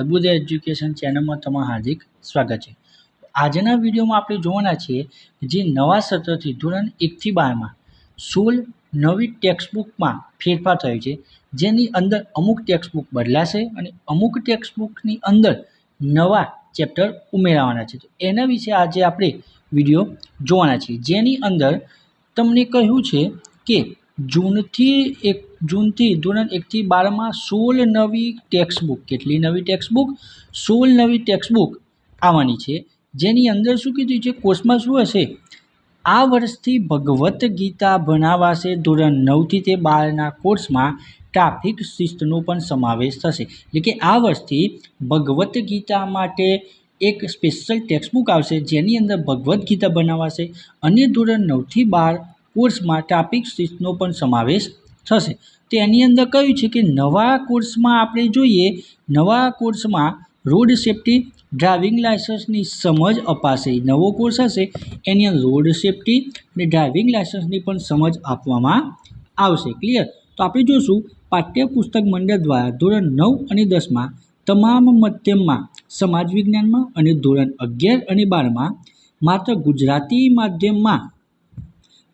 અર્બુદ education ચેનલમાં તમારું હાર્દિક સ્વાગત છે। આજના વિડીયોમાં આપણે જોવાના છીએ જે નવા સત્રથી ધોરણ 1 થી 12 માં 16 નવી ટેક્સ્ટબુકમાં ફેરફાર થયો છે, જેની અંદર અમુક ટેક્સ્ટબુક બદલાશે અને અમુક ટેક્સ્ટબુકની અંદર નવા ચેપ્ટર ઉમેરવાના છે। તો એના વિશે આજે આપણે વિડીયો જોવાના છીએ, જેની અંદર તમને કહ્યું છે કે જૂનથી ધોરણ 1 થી 12 માં 16 નવી ટેક્સ્ટબુક, કેટલી નવી ટેક્સ્ટબુક? 16 નવી ટેક્સ્ટબુક આવવાની છે, જેની અંદર શું કીધું છે, કોર્સમાં શું હશે? આ વર્ષથી ભગવદ્ ગીતા ભણાવાશે। ધોરણ 9 થી 12ના કોર્સમાં ટ્રાફિક શિસ્તનો પણ સમાવેશ થશે, એટલે કે આ વર્ષથી ભગવદ્ ગીતા માટે એક સ્પેશિયલ ટેક્સ્ટબુક આવશે, જેની અંદર ભગવદ્ ગીતા ભણાવાશે અને ધોરણ 9 થી 12 કોર્સમાં ટ્રાફિક શિસ્તનો પણ સમાવેશ થશે। તો એની અંદર કહ્યું છે કે નવા કોર્સમાં આપણે જોઈએ, નવા કોર્સમાં રોડ સેફ્ટી ડ્રાઇવિંગ લાઇસન્સની સમજ અપાશે। નવો કોર્સ હશે એની અંદર રોડ સેફ્ટી અને ડ્રાઇવિંગ લાઇસન્સની પણ સમજ આપવામાં આવશે। ક્લિયર? તો આપણે જોઈશું પાઠ્યપુસ્તક મંડળ દ્વારા ધોરણ 9 અને 10માં તમામ માધ્યમમાં સમાજ વિજ્ઞાનમાં અને ધોરણ 11 અને 12માં માત્ર ગુજરાતી માધ્યમમાં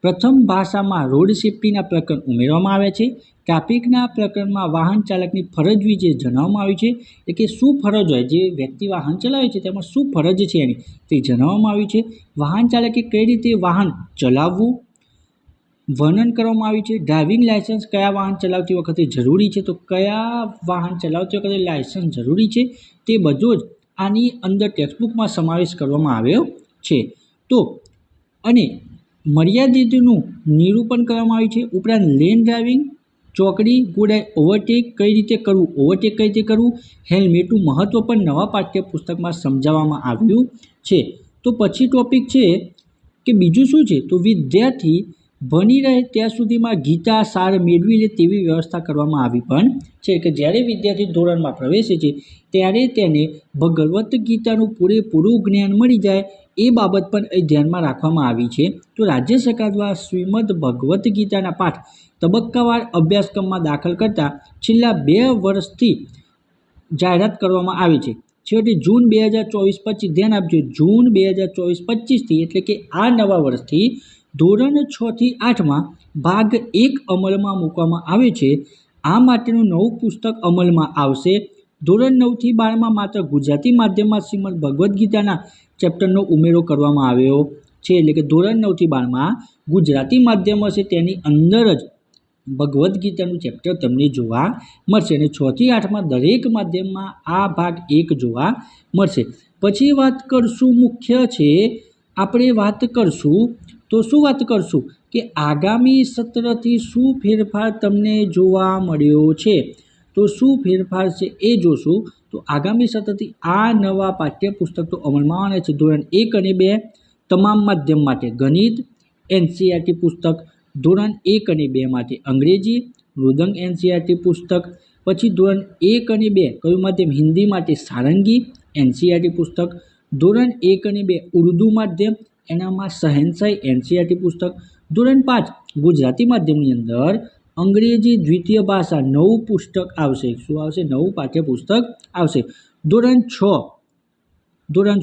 પ્રથમ ભાષામાં રોડ સેફ્ટીના પ્રકરણ ઉમેરવામાં આવ્યા છે। ટ્રાફિકના પ્રકરણમાં વાહન ચાલકની ફરજ વિશે જણાવવામાં આવ્યું છે, એટલે કે શું ફરજ હોય, જે વ્યક્તિ વાહન ચલાવે છે તેમાં શું ફરજ છે એની તે જણાવવામાં આવ્યું છે। વાહન ચાલકે કઈ રીતે વાહન ચલાવવું વર્ણન કરવામાં આવ્યું છે। ડ્રાઇવિંગ લાઇસન્સ કયા વાહન ચલાવતી વખતે જરૂરી છે, તો કયા વાહન ચલાવતી વખતે લાઇસન્સ જરૂરી છે તે બધો જ આની અંદર ટેક્સ્ટબુકમાં સમાવેશ કરવામાં આવ્યો છે। તો અને મર્યાદિતનું નિરૂપણ કરવામાં આવ્યું છે। ઉપરાંત લેન ડ્રાઇવિંગ, ચોકડી ગોળાઈ ઓવરટેક કઈ રીતે કરવું, ઓવરટેક કઈ રીતે કરવું, હેલ્મેટનું મહત્ત્વ પણ નવા પાઠ્યપુસ્તકમાં સમજાવવામાં આવ્યું છે। તો પછી ટોપિક છે કે બીજું શું છે, તો વિદ્યાર્થી ભણી રહે ત્યાં સુધીમાં ગીતા સાર મેળવી લે તેવી વ્યવસ્થા કરવામાં આવી પણ છે, કે જ્યારે વિદ્યાર્થી ધોરણમાં પ્રવેશે છે ત્યારે તેને ભગવદ્ ગીતાનું પૂરેપૂરું જ્ઞાન મળી જાય એ બાબત પણ એ ધ્યાનમાં રાખવામાં આવી છે। તો રાજ્ય સરકાર દ્વારા શ્રીમદ ભગવદ્ ગીતાના પાઠ તબક્કાવાર અભ્યાસક્રમમાં દાખલ કરતા છેલ્લા 2 વર્ષથી જાહેરાત કરવામાં આવી છે। છેવટે જૂન 2024 પછી ધ્યાન આપજો, જૂન 2024-25થી એટલે કે આ નવા વર્ષથી ધોરણ 6 થી 8માં ભાગ 1 અમલમાં મૂકવામાં આવે છે। આ માટેનું નવું પુસ્તક અમલમાં આવશે। ધોરણ 9 થી 12માં માત્ર ગુજરાતી માધ્યમમાં શ્રીમદ ભગવદ્ ગીતાના ચેપ્ટરનો ઉમેરો કરવામાં આવ્યો છે, એટલે કે ધોરણ 9 થી 12માં ગુજરાતી માધ્યમ હશે તેની અંદર જ ભગવદ્ ગીતાનું ચેપ્ટર તમને જોવા મળશે અને 6 થી 8માં દરેક માધ્યમમાં આ ભાગ 1 જોવા મળશે। પછી વાત કરશું, મુખ્ય છે આપણે વાત કરશું, તો શું વાત કરશું કે આગામી સત્રથી શું ફેરફાર તમને જોવા મળ્યો છે, તો શું ફેરફાર છે એ જોશું। તો આગામી સત્રથી આ નવા પાઠ્યપુસ્તક તો અમલમાં આવવાના છે। ધોરણ 1 અને 2 તમામ માધ્યમ માટે ગણિત એનસીઈઆરટી પુસ્તક, ધોરણ 1 અને 2 માટે અંગ્રેજી મૃદંગ એનસીઈઆરટી પુસ્તક, પછી ધોરણ 1 અને 2 કયું માધ્યમ, હિન્દી માટે સારંગી એનસીઈઆરટી પુસ્તક, ધોરણ 1 અને 2 ઉર્દૂ માધ્યમ એનામાં શહેનશાહી એનસીઈઆરટી પુસ્તક, ધોરણ 5 ગુજરાતી માધ્યમની અંદર અંગ્રેજી દ્વિતીય ભાષા નવું પુસ્તક આવશે। શું આવશે? નવું પાઠ્યપુસ્તક આવશે। ધોરણ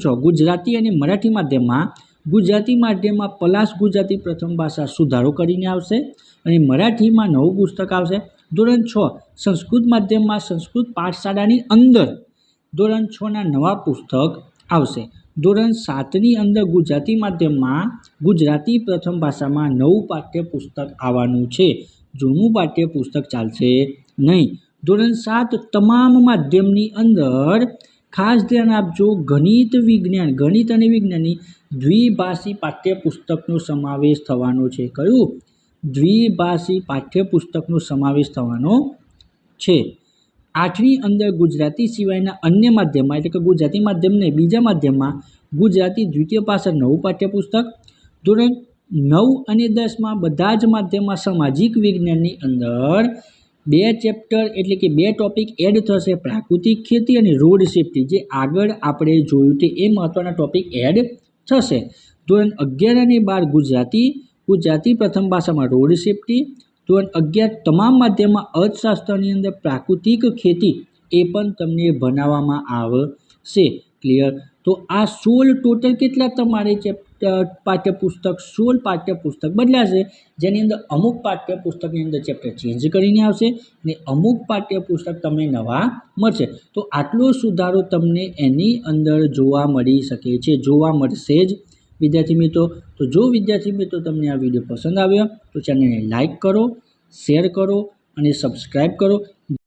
6 ગુજરાતી અને મરાઠી માધ્યમમાં, ગુજરાતી માધ્યમમાં પલાશ ગુજરાતી પ્રથમ ભાષા સુધારો કરીને આવશે અને મરાઠીમાં નવું પુસ્તક આવશે। ધોરણ 6 સંસ્કૃત માધ્યમમાં સંસ્કૃત પાઠશાળાની અંદર ધોરણ 6ના નવા પુસ્તક આવશે। ધોરણ 7ની અંદર ગુજરાતી માધ્યમમાં ગુજરાતી પ્રથમ ભાષામાં નવું પાઠ્યપુસ્તક આવવાનું છે, જૂનું પાઠ્યપુસ્તક ચાલશે નહીં। ધોરણ 7 તમામ માધ્યમની અંદર ખાસ ધ્યાન આપજો, ગણિત અને વિજ્ઞાનની દ્વિભાષી પાઠ્યપુસ્તકનો સમાવેશ થવાનો છે। કયું? દ્વિભાષી પાઠ્યપુસ્તકનો સમાવેશ થવાનો છે। 8મી અંદર ગુજરાતી સિવાયના અન્ય માધ્યમમાં, એટલે કે ગુજરાતી માધ્યમ નહીં બીજા માધ્યમમાં ગુજરાતી દ્વિતીય ભાષા નવું પાઠ્યપુસ્તક। ધોરણ 9 અને 10માં બધા જ માધ્યમમાં સામાજિક વિજ્ઞાનની અંદર 2 ચેપ્ટર એટલે કે 2 ટોપિક એડ થશે, પ્રાકૃતિક ખેતી અને રોડ સેફ્ટી, જે આગળ આપણે જોયું તે એ મહત્વના ટોપિક એડ થશે। ધોરણ 11 અને 12 ગુજરાતી પ્રથમ ભાષામાં રોડ સેફ્ટી, ધોરણ 11 તમામ માધ્યમમાં અર્થશાસ્ત્રની અંદર પ્રાકૃતિક ખેતી એ પણ તમને ભણાવવામાં આવશે. ક્લિયર? તો આ 16 ટોટલ કેટલા તમારે પાઠ્યપુસ્તક 16 પાઠ્યપુસ્તક બદલાશે, જેની અંદર અમુક પાઠ્યપુસ્તકની અંદર ચેપ્ટર ચેન્જ કરીને આવશે અને અમુક પાઠ્યપુસ્તક તમને નવા મળશે. તો આટલો સુધારો તમને એની અંદર જોવા મળી શકે છે, જોવા મળશે જ વિદ્યાર્થી મિત્રો. તો જો વિદ્યાર્થી મિત્રો તમને આ વિડીયો પસંદ આવ્યો તો ચેનલને લાઈક કરો, શેર કરો અને સબસ્ક્રાઈબ કરો,